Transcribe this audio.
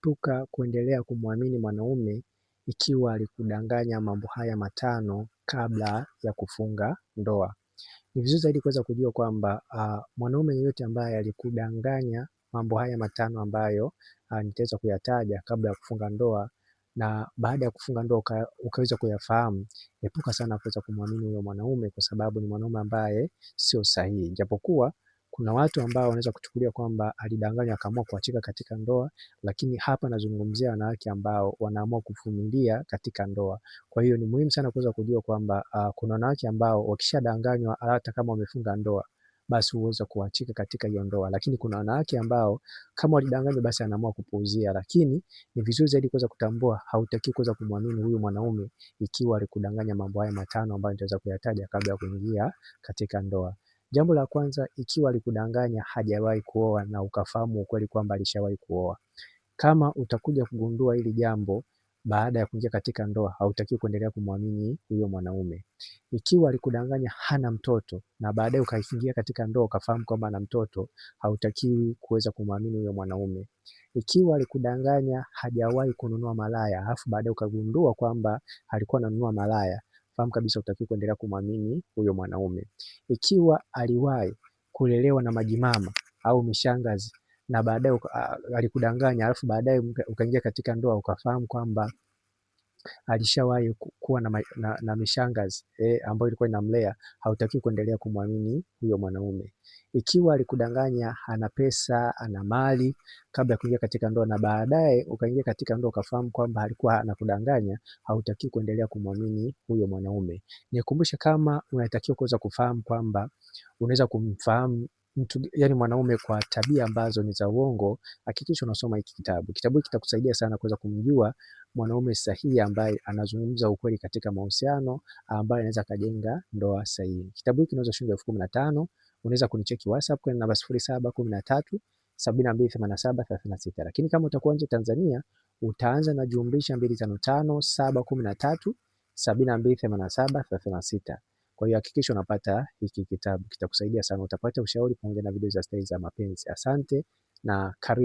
epuka kuendelea kumwamini mwanaume ikiwa alikudanganya mambo haya matano kabla ya kufunga ndoa. Ni vizuri zaidi kuweza kujua kwamba mwanaume yeyote ambaye alikudanganya mambo haya matano ambayo nitaweza kuyataja kabla ya kufunga ndoa, na baada ya kufunga ndoa ukaweza kuyafahamu, epuka sana kuweza kumwamini huyo mwanaume, kwa sababu ni mwanaume ambaye sio sahihi. Japokuwa kuna watu ambao wanaweza kuchukulia kwamba alidanganywa akaamua kuachika katika ndoa, lakini hapa nazungumzia wanawake ambao wanaamua kuvumilia katika ndoa. Kwa hiyo ni muhimu sana kuweza kujua kwamba kuna wanawake ambao wakishadanganywa hata kama wamefunga ndoa basi huweza kuachika katika hiyo ndoa, lakini kuna wanawake ambao kama walidanganywa basi anaamua kupuuzia. Lakini ni vizuri zaidi kuweza kutambua, hautaki kuweza kumwamini huyu mwanaume ikiwa alikudanganya mambo haya matano ambayo nitaweza kuyataja kabla ya kuingia katika ndoa. Jambo la kwanza, ikiwa alikudanganya hajawahi kuoa na ukafahamu ukweli kwamba alishawahi kuoa. Kama utakuja kugundua hili jambo baada ya kuingia katika ndoa, hautakiwi kuendelea kumwamini huyo mwanaume. Ikiwa alikudanganya hana mtoto na baadaye ukaingia katika ndoa ukafahamu kwamba ana mtoto, hautakiwi kuweza kumwamini huyo mwanaume. Ikiwa alikudanganya hajawahi kununua malaya, alafu baadaye ukagundua kwamba alikuwa ananunua malaya, fahamu kabisa hutakiwi kuendelea kumwamini huyo mwanaume. Ikiwa aliwahi kulelewa na majimama au mishangazi na baadaye alikudanganya, alafu baadaye ukaingia katika ndoa ukafahamu kwamba alishawahi kuwa na mishangazi ambayo ilikuwa inamlea, hautakiwi kuendelea kumwamini huyo mwanaume. Ikiwa alikudanganya ana pesa, ana mali kabla ya kuingia katika ndoa na baadaye ukaingia katika ndoa ukafahamu kwamba alikuwa anakudanganya, hautakiwi kuendelea kumwamini huyo mwanaume. Nikukumbushe, kama unatakiwa kuweza kufahamu kwamba unaweza kumfahamu mtu, yani mwanaume, kwa tabia ambazo ni za uongo, hakikisha unasoma hiki kitabu. Kitabu hiki kitakusaidia sana kuweza kumjua mwanaume sahihi ambaye anazungumza ukweli katika mahusiano, ambaye anaweza kajenga ndoa sahihi. Kitabu hiki kinauzwa shilingi 15,000. Unaweza kunicheki WhatsApp kwa namba 0713 728736. Lakini kama utakuwa nje Tanzania, utaanza na jumlisha 255 713 728736. Kwa hiyo hakikisha unapata hiki kitabu, kitakusaidia sana. Utapata ushauri pamoja na video za staili za mapenzi. Asante na karibu.